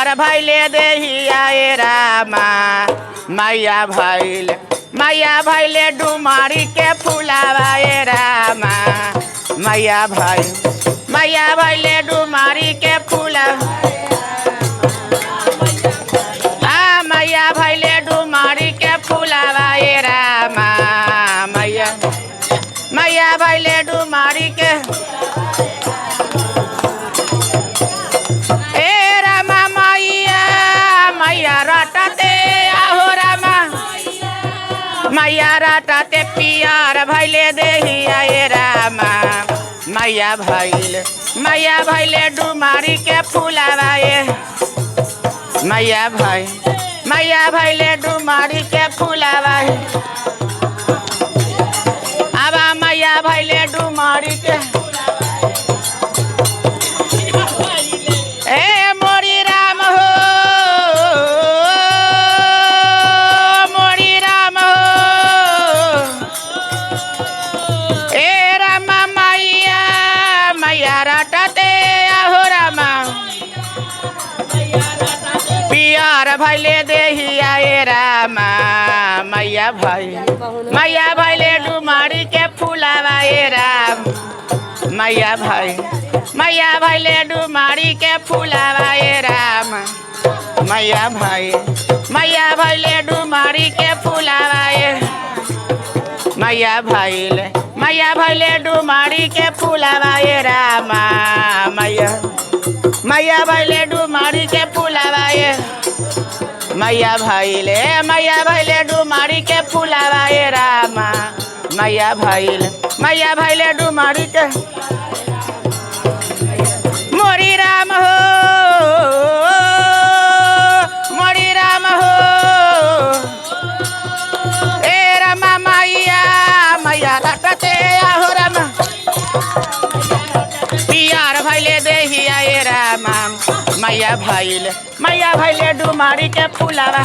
पियर भैले देहिया ए रामा मैया भैले डुमारी के फुलावा ए रामा मैया भैले डुमारी के फूला मैया भैले डुमारी के फुलावा ए रामा मैया भैले डुमारी के ए रामा मैया रटते आहो रामा मैया रटते पियर भैले देहिया ए रामा मैया भैले डुमारी के फुलावा ए मैया भैले डुमारी के फुलावा आबा मैया भैले डुमारी के ए मोरी राम हो ए रामा मैया रटते आहो रामा पियर भैले देहिया ए रामा मैया भैले डुमारी के फुलावा ए राम मैया भैले डुमारी के फुलावा ए राम मैया भैले डुमारी के फुलावा ए मैया भैले डुमारी के फुलावा ए रामा मैया भैले डुमारी के फुलावा ए मैया भैले डुमारी के फुलावा ए रामा मैया भैले डुमारी के मोरी राम हो ए रामा मैया रटते आहो रामा पियर भैले देहिया ए रामा मैया भैले डुमारी के फुलावा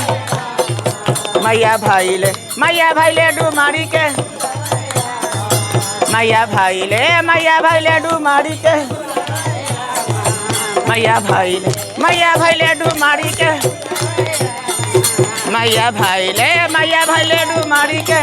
मैया भैले डुमारी के मैया भैले डुमारी के मैया भैले डुमारी के मैया भैले डुमारी के